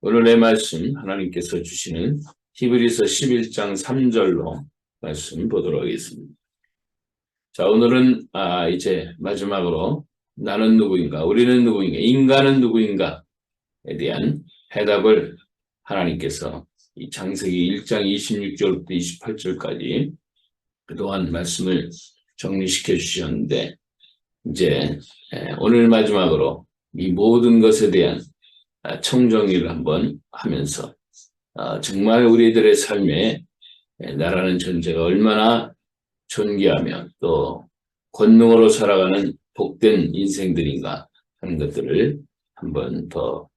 오늘의 말씀 하나님께서 주시는 히브리서 11장 3절로 말씀 보도록 하겠습니다. 자, 오늘은 이제 마지막으로 나는 누구인가, 우리는 누구인가, 인간은 누구인가에 대한 해답을 하나님께서 이 창세기 1장 26절부터 28절까지 그동안 말씀을 정리시켜 주셨는데, 이제 오늘 마지막으로 이 모든 것에 대한 총정리를 한번 하면서 정말 우리들의 삶에 나라는 존재가 얼마나 존귀하며 또 권능으로 살아가는 복된 인생들인가 하는 것들을 한번 더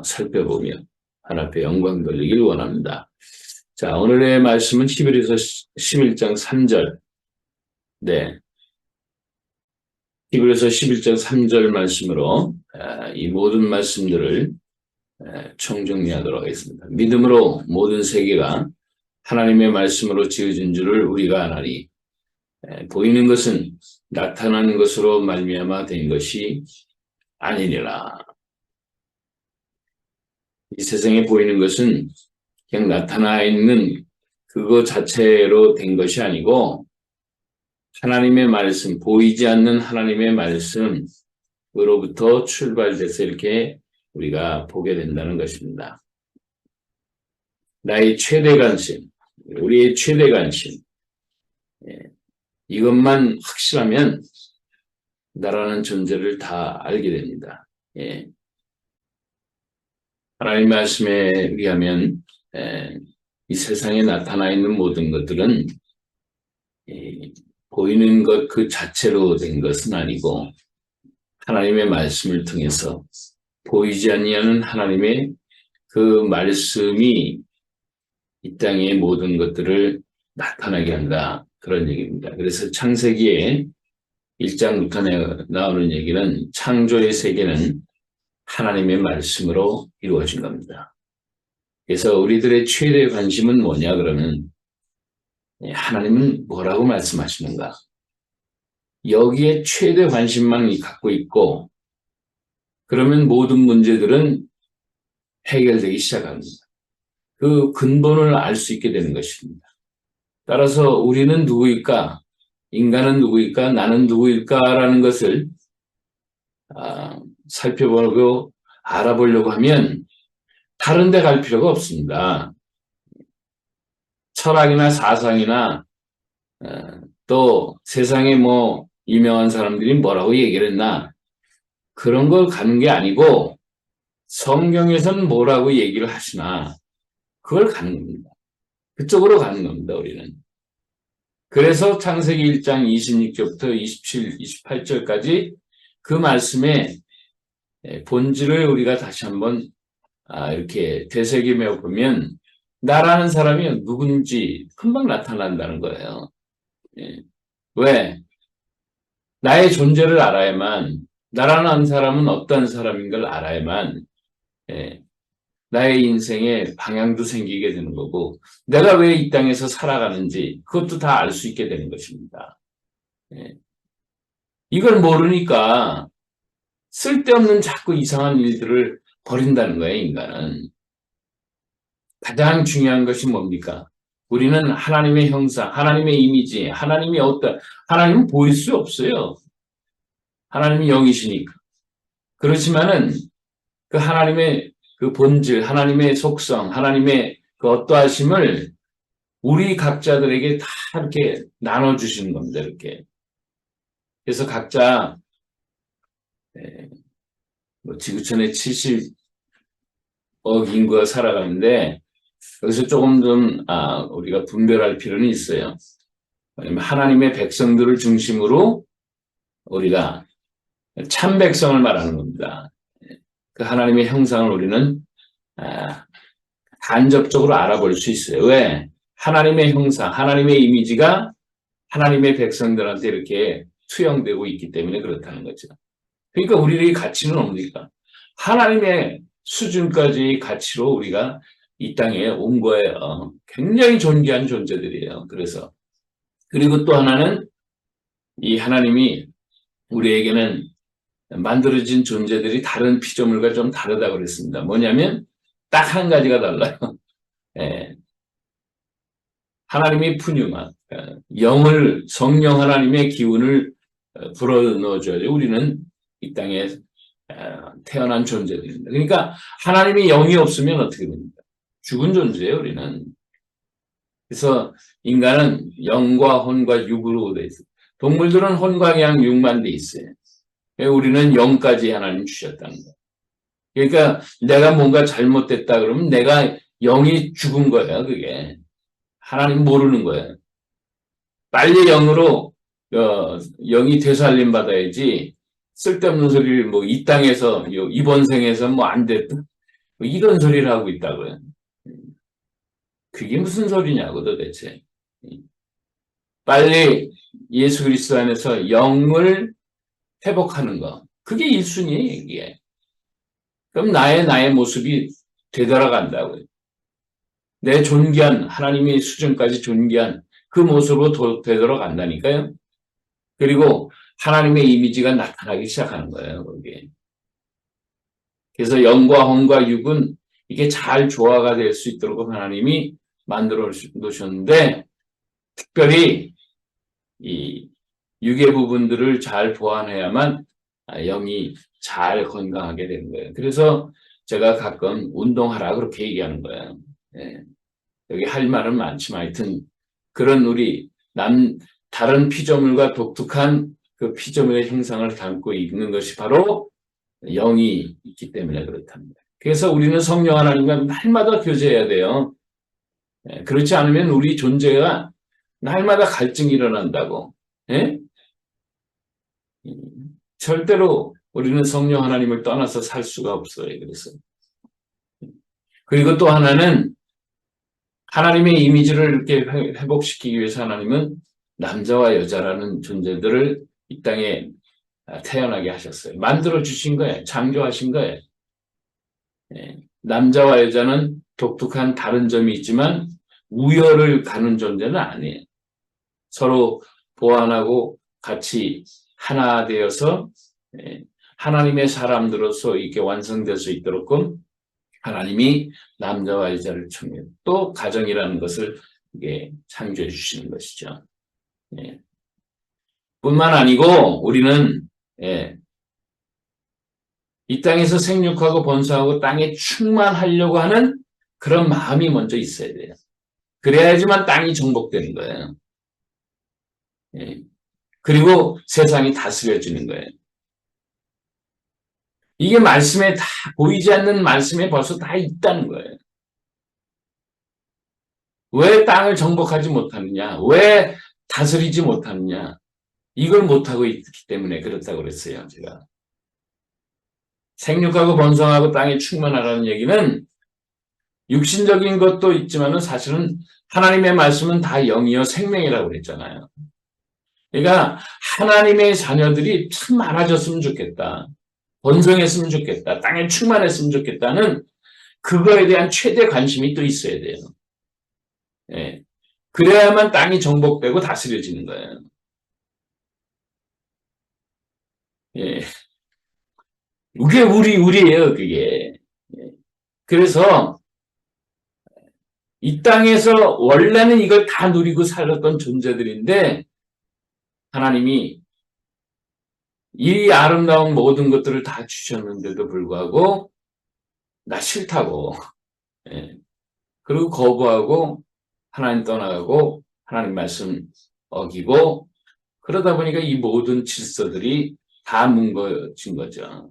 살펴보며 하나님께 영광 돌리길 원합니다. 자, 오늘의 말씀은 히브리서 11장 3절. 네. 히브리서 11장 3절 말씀으로 이 모든 말씀들을 총정리하도록 하겠습니다. 믿음으로 모든 세계가 하나님의 말씀으로 지어진 줄을 우리가 아나니 보이는 것은 나타난 것으로 말미암아 된 것이 아니니라. 이 세상에 보이는 것은 그냥 나타나 있는 그거 자체로 된 것이 아니고 하나님의 말씀, 보이지 않는 하나님의 말씀으로부터 출발돼서 이렇게 우리가 보게 된다는 것입니다. 나의 최대 관심, 우리의 최대 관심, 이것만 확실하면 나라는 존재를 다 알게 됩니다. 하나님의 말씀에 의하면 이 세상에 나타나 있는 모든 것들은 보이는 것 그 자체로 된 것은 아니고 하나님의 말씀을 통해서 보이지 아니하는 하나님의 그 말씀이 이 땅의 모든 것들을 나타나게 한다. 그런 얘기입니다. 그래서 창세기에 1장부터 나오는 얘기는 창조의 세계는 하나님의 말씀으로 이루어진 겁니다. 그래서 우리들의 최대 관심은 뭐냐 그러면 하나님은 뭐라고 말씀하시는가? 여기에 최대 관심만 갖고 있고 그러면 모든 문제들은 해결되기 시작합니다. 그 근본을 알 수 있게 되는 것입니다. 따라서 우리는 누구일까? 인간은 누구일까? 나는 누구일까라는 것을 살펴보고 알아보려고 하면 다른 데 갈 필요가 없습니다. 철학이나 사상이나 또 세상에 유명한 사람들이 뭐라고 얘기를 했나 그런 걸 가는 게 아니고 성경에서는 뭐라고 얘기를 하시나 그걸 가는 겁니다. 그쪽으로 가는 겁니다. 우리는. 그래서 창세기 1장 26절부터 27, 28절까지 그 말씀의 본질을 우리가 다시 한번 이렇게 되새기며 보면 나라는 사람이 누군지 금방 나타난다는 거예요. 왜? 나의 존재를 알아야만, 나라는 사람은 어떤 사람인 걸 알아야만 나의 인생에 방향도 생기게 되는 거고 내가 왜 이 땅에서 살아가는지 그것도 다 알 수 있게 되는 것입니다. 이걸 모르니까 쓸데없는 자꾸 이상한 일들을 벌인다는 거예요. 인간은. 가장 중요한 것이 뭡니까? 우리는 하나님의 형상, 하나님의 이미지, 하나님은 보일 수 없어요. 하나님이 영이시니까. 그렇지만은 그 하나님의 그 본질, 하나님의 속성, 하나님의 그 어떠하심을 우리 각자들에게 다 이렇게 나눠주시는 겁니다. 이렇게. 그래서 각자 지구촌에 70억 인구가 살아가는데 여기서 조금 좀 우리가 분별할 필요는 있어요. 왜냐하면 하나님의 백성들을 중심으로 우리가 참 백성을 말하는 겁니다. 그 하나님의 형상을 우리는 간접적으로 알아볼 수 있어요. 왜? 하나님의 형상, 하나님의 이미지가 하나님의 백성들한테 이렇게 투영되고 있기 때문에 그렇다는 거죠. 그러니까 우리의 가치는 뭡니까? 하나님의 수준까지 가치로 우리가 이 땅에 온 거예요. 굉장히 존귀한 존재들이에요. 그리고 또 하나는 이 하나님이 우리에게는 만들어진 존재들이 다른 피조물과 좀 다르다고 그랬습니다. 뭐냐면 딱 한 가지가 달라요. 예. 하나님이 푸뉴마, 성령 하나님의 기운을 불어넣어줘야죠. 우리는 이 땅에 태어난 존재들입니다. 그러니까 하나님이 영이 없으면 어떻게 됩니까? 죽은 존재예요, 우리는. 그래서 인간은 영과 혼과 육으로 돼 있어요. 동물들은 혼과 양 육만 돼 있어요. 우리는 영까지 하나님 주셨다는 거예요. 그러니까 내가 뭔가 잘못됐다 그러면 내가 영이 죽은 거예요, 그게. 하나님 모르는 거예요. 빨리 영으로 영이 되살림 받아야지 쓸데없는 소리를 뭐 이 땅에서 이번 생에서 뭐 안 됐다 뭐 이런 소리를 하고 있다고요. 그게 무슨 소리냐고 도대체. 빨리 예수 그리스도 안에서 영을 회복하는 거. 그게 1순위예요, 이게. 그럼 나의 모습이 되돌아간다고요. 내 존귀한 하나님의 수준까지 존귀한 그 모습으로 되돌아간다니까요. 그리고 하나님의 이미지가 나타나기 시작하는 거예요, 거기에. 그래서 영과 혼과 육은 이게 잘 조화가 될 수 있도록 하나님이 만들어 놓으셨는데, 특별히 이 육의 부분들을 잘 보완해야만 영이 잘 건강하게 되는 거예요. 그래서 제가 가끔 운동하라 그렇게 얘기하는 거예요. 예. 여기 할 말은 많지만 하여튼 그런 우리 다른 피조물과 독특한 그 피조물의 형상을 담고 있는 것이 바로 영이 있기 때문에 그렇답니다. 그래서 우리는 성령 하나님과 날마다 교제해야 돼요. 예. 그렇지 않으면 우리 존재가 날마다 갈증이 일어난다고. 예? 절대로 우리는 성령 하나님을 떠나서 살 수가 없어요. 그래서. 그리고 또 하나는 하나님의 이미지를 이렇게 회복시키기 위해서 하나님은 남자와 여자라는 존재들을 이 땅에 태어나게 하셨어요. 만들어 주신 거예요. 창조하신 거예요. 남자와 여자는 독특한 다른 점이 있지만 우열을 가는 존재는 아니에요. 서로 보완하고 같이 하나 되어서 하나님의 사람들로서 이렇게 완성될 수 있도록 하나님이 남자와 여자를 통해 또 가정이라는 것을 이게 창조해 주시는 것이죠. 예. 뿐만 아니고 우리는 이 땅에서 생육하고 번성하고 땅에 충만하려고 하는 그런 마음이 먼저 있어야 돼요. 그래야지만 땅이 정복되는 거예요. 예. 그리고 세상이 다스려지는 거예요. 이게 말씀에 다 보이지 않는 말씀에 벌써 다 있다는 거예요. 왜 땅을 정복하지 못하느냐? 왜 다스리지 못하느냐? 이걸 못하고 있기 때문에 그렇다고 그랬어요, 제가. 생육하고 번성하고 땅에 충만하라는 얘기는 육신적인 것도 있지만은 사실은 하나님의 말씀은 다 영이요 생명이라고 그랬잖아요. 그러니까 하나님의 자녀들이 참 많아졌으면 좋겠다. 번성했으면 좋겠다. 땅에 충만했으면 좋겠다는 그거에 대한 최대 관심이 또 있어야 돼요. 예. 그래야만 땅이 정복되고 다스려지는 거예요. 예. 그게 우리예요, 그게. 예. 그래서 이 땅에서 원래는 이걸 다 누리고 살았던 존재들인데 하나님이 이 아름다운 모든 것들을 다 주셨는데도 불구하고 나 싫다고. 예. 그리고 거부하고 하나님 떠나가고 하나님 말씀 어기고 그러다 보니까 이 모든 질서들이 다 뭉거진 거죠.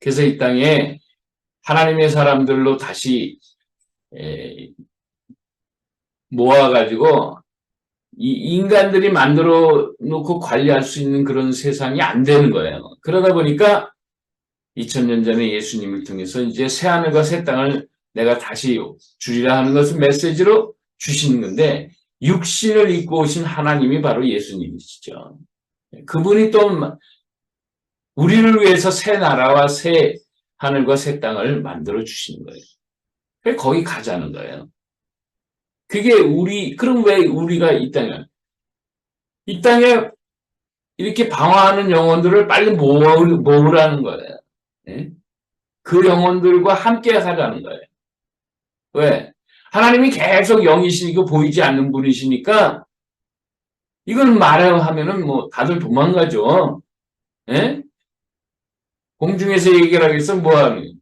그래서 이 땅에 하나님의 사람들로 다시 모아가지고 이 인간들이 만들어 놓고 관리할 수 있는 그런 세상이 안 되는 거예요. 그러다 보니까 2000년 전에 예수님을 통해서 이제 새하늘과 새 땅을 내가 다시 주리라 하는 것을 메시지로 주시는 건데 육신을 입고 오신 하나님이 바로 예수님이시죠. 그분이 또 우리를 위해서 새 나라와 새 하늘과 새 땅을 만들어 주시는 거예요. 그래서 거기 가자는 거예요. 그게 그럼 왜 우리가 이 땅에 이렇게 방황하는 영혼들을 빨리 모으라는 거예요. 네? 그 영혼들과 함께 하자는 거예요. 왜? 하나님이 계속 영이시고 보이지 않는 분이시니까 이건 말하면은 뭐 다들 도망가죠. 예? 공중에서 얘기를 하겠어 뭐하니?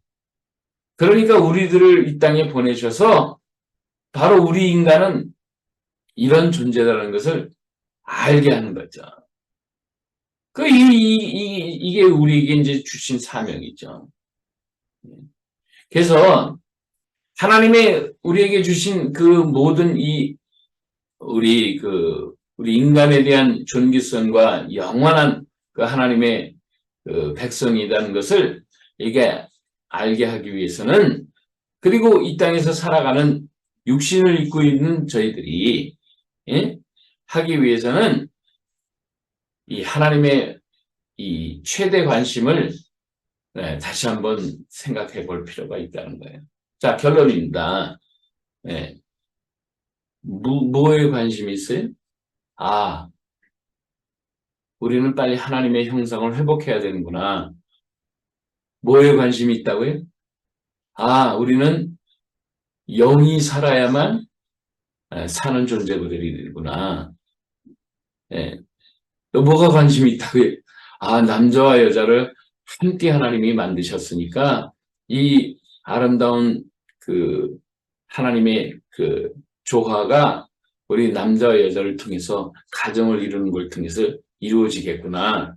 그러니까 우리들을 이 땅에 보내셔서 바로 우리 인간은 이런 존재다라는 것을 알게 하는 거죠. 이게 우리에게 이제 주신 사명이죠. 그래서 하나님의 우리에게 주신 그 모든 우리 인간에 대한 존귀성과 영원한 그 하나님의 그 백성이라는 것을 이게 알게 하기 위해서는, 그리고 이 땅에서 살아가는 육신을 입고 있는 저희들이 하기 위해서는 이 하나님의 이 최대 관심을 다시 한번 생각해 볼 필요가 있다는 거예요. 자, 결론입니다. 뭐에 관심이 있어요? 우리는 빨리 하나님의 형상을 회복해야 되는구나. 뭐에 관심이 있다고요? 우리는 영이 살아야만 사는 존재들이구나. 또 뭐가 관심이 있다고요? 남자와 여자를 함께 하나님이 만드셨으니까 이 아름다운 그 하나님의 그 조화가 우리 남자와 여자를 통해서 가정을 이루는 걸 통해서 이루어지겠구나.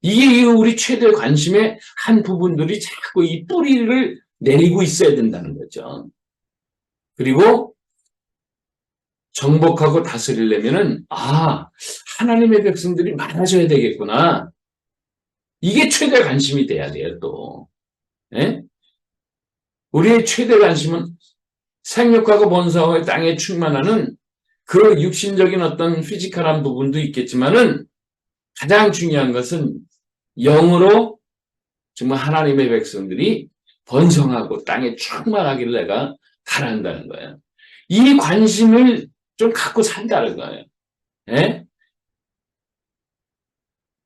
이게 우리 최대 관심의 한 부분들이 자꾸 이 뿌리를 내리고 있어야 된다는 거죠. 그리고 정복하고 다스리려면은 하나님의 백성들이 많아져야 되겠구나. 이게 최대 관심이 돼야 돼요, 또. 우리의 최대 관심은 생육하고 번성하고 땅에 충만하는 그 육신적인 어떤 피지컬한 부분도 있겠지만은 가장 중요한 것은 영으로 정말 하나님의 백성들이 번성하고 땅에 충만하기를 내가 바란다는 거예요. 이 관심을 좀 갖고 산다는 거예요.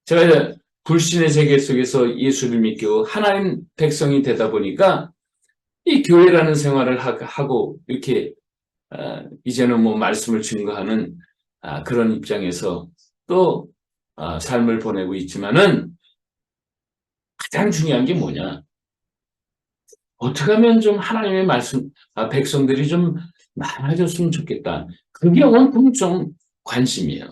제가 이제 불신의 세계 속에서 예수를 믿고 하나님 백성이 되다 보니까 이 교회라는 생활을 하고 이렇게 이제는 뭐 말씀을 증거하는 그런 입장에서 또 삶을 보내고 있지만은 가장 중요한 게 뭐냐? 어떻게 하면 좀 하나님의 말씀 백성들이 좀 많아졌으면 좋겠다. 그게 온통 좀 관심이에요.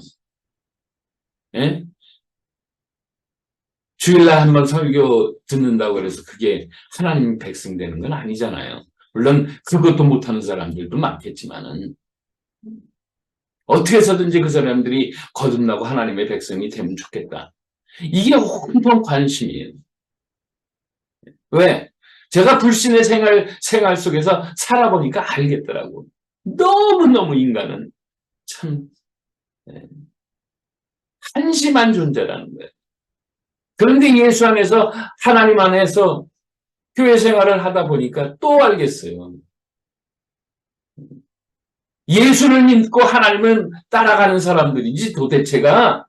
주일날 한번 설교 듣는다고 해서 그게 하나님 백성 되는 건 아니잖아요. 물론 그것도 못하는 사람들도 많겠지만은 어떻게 해서든지 그 사람들이 거듭나고 하나님의 백성이 되면 좋겠다. 이게 온통 관심이에요. 왜? 제가 불신의 생활 속에서 살아보니까 알겠더라고. 너무너무 인간은 참 한심한 존재라는 거예요. 그런데 예수 안에서 하나님 안에서 교회 생활을 하다 보니까 또 알겠어요. 예수를 믿고 하나님을 따라가는 사람들이지 도대체가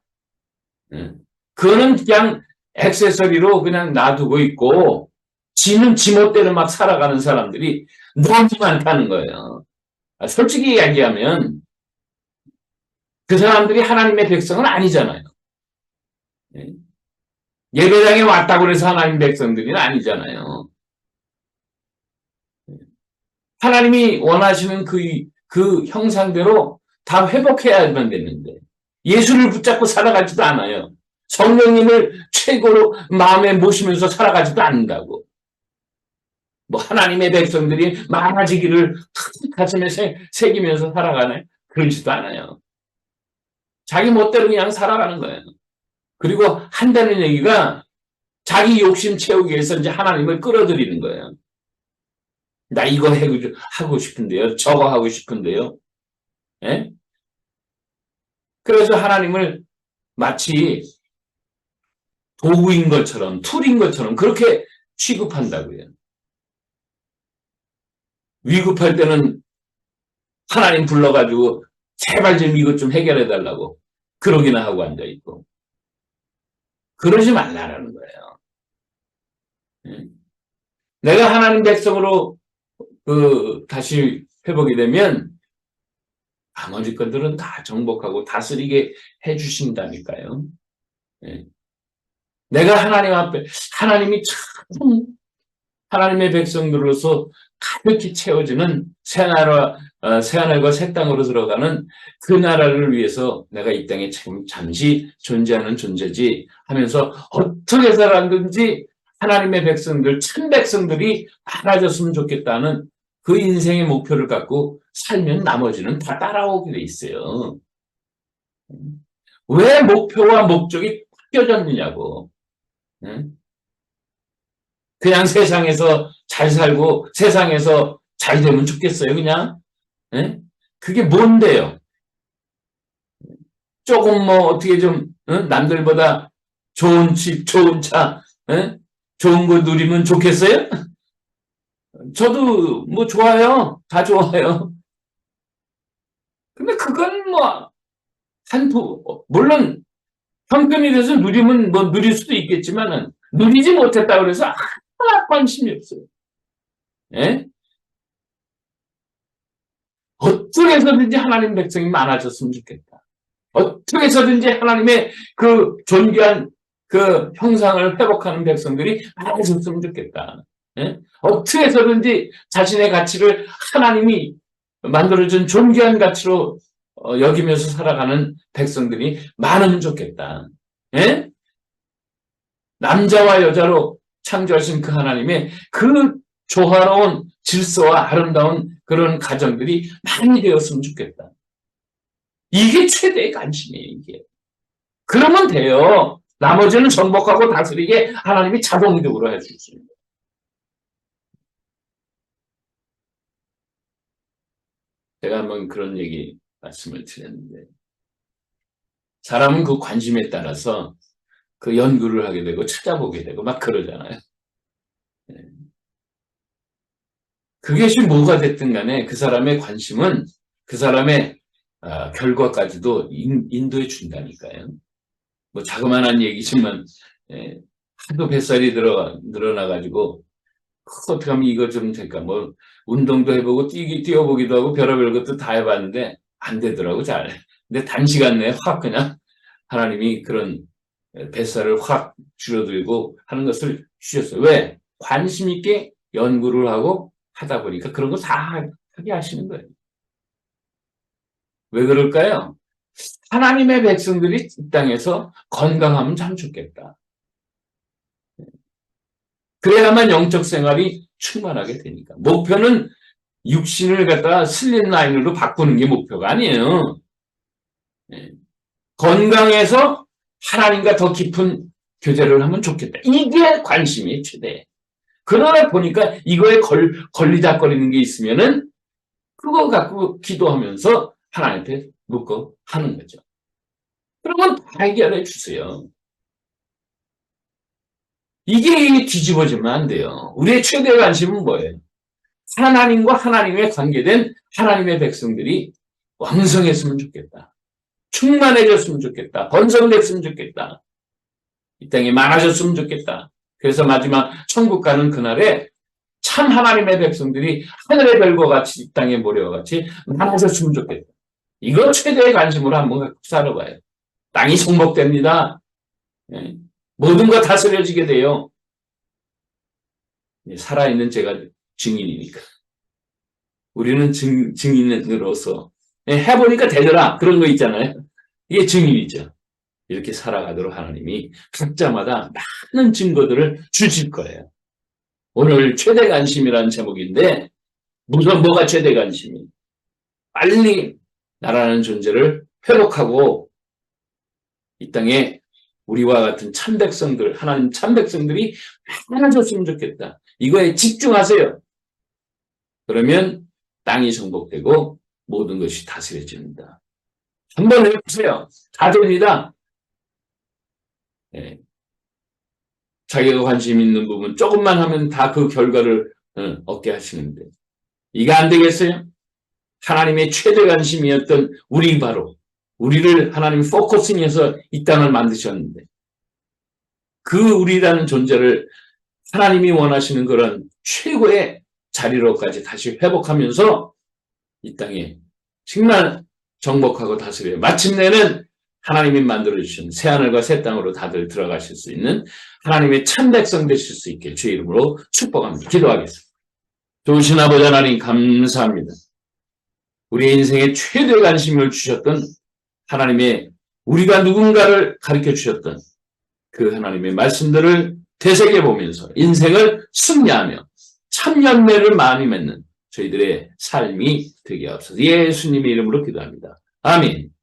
그거는 그냥 액세서리로 그냥 놔두고 있고 지는 지멋대로 막 살아가는 사람들이 너무 많다는 거예요. 솔직히 이야기하면 그 사람들이 하나님의 백성은 아니잖아요. 예배당에 왔다고 해서 하나님 백성들은 아니잖아요. 하나님이 원하시는 그 형상대로 다 회복해야만 되는데 예수를 붙잡고 살아가지도 않아요. 성령님을 최고로 마음에 모시면서 살아가지도 않는다고. 뭐 하나님의 백성들이 많아지기를 가슴에 새기면서 살아가네? 그러지도 않아요. 자기 멋대로 그냥 살아가는 거예요. 그리고 한다는 얘기가 자기 욕심 채우기 위해서 이제 하나님을 끌어들이는 거예요. 나 이거 하고 싶은데요. 저거 하고 싶은데요. 그래서 하나님을 마치 도구인 것처럼, 툴인 것처럼 그렇게 취급한다고요. 위급할 때는 하나님 불러가지고 제발 좀 이것 좀 해결해달라고 그러기나 하고 앉아있고. 그러지 말라는 거예요. 내가 하나님 백성으로 다시 회복이 되면 나머지 것들은 다 정복하고 다스리게 해주신다니까요. 예. 내가 하나님 앞에, 하나님이 참 하나님의 백성들로서 가득히 채워지는 새하늘과 새 땅으로 들어가는 그 나라를 위해서 내가 이 땅에 잠시 존재하는 존재지 하면서 어떻게 살았든지 하나님의 백성들, 참 백성들이 많아졌으면 좋겠다는 그 인생의 목표를 갖고 살면 나머지는 다 따라오게 돼 있어요. 왜 목표와 목적이 바뀌어졌느냐고. 그냥 세상에서 잘 살고 세상에서 잘 되면 좋겠어요, 그냥? 그게 뭔데요? 조금 어떻게 좀 남들보다 좋은 집, 좋은 차, 좋은 거 누리면 좋겠어요? 저도 좋아요. 다 좋아요. 근데 그건 물론 형편이 돼서 누리면 누릴 수도 있겠지만은 누리지 못했다 그래서 하나 관심이 없어요. 예? 어떻게 해서든지 하나님 백성이 많아졌으면 좋겠다. 어떻게 해서든지 하나님의 그 존귀한 그 형상을 회복하는 백성들이 많아졌으면 좋겠다. 예? 어떻게 해서든지 자신의 가치를 하나님이 만들어준 존귀한 가치로 여기면서 살아가는 백성들이 많으면 좋겠다. 예? 남자와 여자로 창조하신 그 하나님의 그 조화로운 질서와 아름다운 그런 가정들이 많이 되었으면 좋겠다. 이게 최대의 관심이에요, 이게. 그러면 돼요. 나머지는 정복하고 다스리게 하나님이 자동적으로 해주십니다. 제가 한번 그런 말씀을 드렸는데, 사람은 그 관심에 따라서 그 연구를 하게 되고 찾아보게 되고 막 그러잖아요. 그것이 뭐가 됐든 간에 그 사람의 관심은 그 사람의 결과까지도 인도해 준다니까요. 자그마한 얘기지만 하도 뱃살이 늘어나가지고 어떻게 하면 이거 좀 될까? 운동도 해보고 뛰어보기도 하고 별의별 것도 다 해봤는데 안 되더라고 잘. 근데 단시간 내에 확 그냥 하나님이 그런 뱃살을 확 줄여들고 하는 것을 주셨어요. 왜? 관심 있게 연구를 하고 하다 보니까 그런 거 다 하게 하시는 거예요. 왜 그럴까요? 하나님의 백성들이 이 땅에서 건강하면 참 좋겠다. 그래야만 영적 생활이 충만하게 되니까. 목표는 육신을 갖다가 슬림 라인으로 바꾸는 게 목표가 아니에요. 건강해서 하나님과 더 깊은 교제를 하면 좋겠다. 이게 관심이 최대. 그러다 보니까 이거에 걸리작거리는 게 있으면은 그거 갖고 기도하면서 하나님한테 묻고 하는 거죠. 그러면 다 해결해 주세요. 이게 뒤집어지면 안 돼요. 우리의 최대 관심은 뭐예요? 하나님과 하나님의 관계된 하나님의 백성들이 왕성했으면 좋겠다. 충만해졌으면 좋겠다. 번성됐으면 좋겠다. 이 땅에 많아졌으면 좋겠다. 그래서 마지막 천국 가는 그날에 참 하나님의 백성들이 하늘의 별과 같이 이 땅의 모래와 같이 많아졌으면 좋겠다. 이거 최대의 관심으로 한번 갖고 살아봐요. 땅이 정복됩니다. 모든 거 다스려지게 돼요. 살아있는 제가 증인이니까. 우리는 증인으로서 해보니까 되더라. 그런 거 있잖아요. 이게 증인이죠. 이렇게 살아가도록 하나님이 각자마다 많은 증거들을 주실 거예요. 오늘 최대 관심이라는 제목인데 무슨 뭐가 최대 관심이? 빨리 나라는 존재를 회복하고 이 땅에 우리와 같은 참백성들, 하나님 참백성들이 많아졌으면 좋겠다. 이거에 집중하세요. 그러면 땅이 정복되고 모든 것이 다스려집니다. 한번 해보세요. 다 됩니다. 자기가 관심 있는 부분 조금만 하면 다 그 결과를 얻게 하시는데 이게 안 되겠어요? 하나님의 최대 관심이었던 우리를 하나님 포커싱해서 이 땅을 만드셨는데 그 우리라는 존재를 하나님이 원하시는 그런 최고의 자리로까지 다시 회복하면서 이 땅에 정말 정복하고 다스려요. 마침내는 하나님이 만들어주신 새하늘과 새 땅으로 다들 들어가실 수 있는 하나님의 참 백성 되실 수 있게 주의 이름으로 축복합니다. 기도하겠습니다. 좋으신 아버지 하나님 감사합니다. 우리의 인생에 최대의 관심을 주셨던 하나님의 우리가 누군가를 가르쳐 주셨던 그 하나님의 말씀들을 되새겨보면서 인생을 승리하며 참 열매를 많이 맺는 저희들의 삶이 되게 하옵소서. 예수님의 이름으로 기도합니다. 아멘.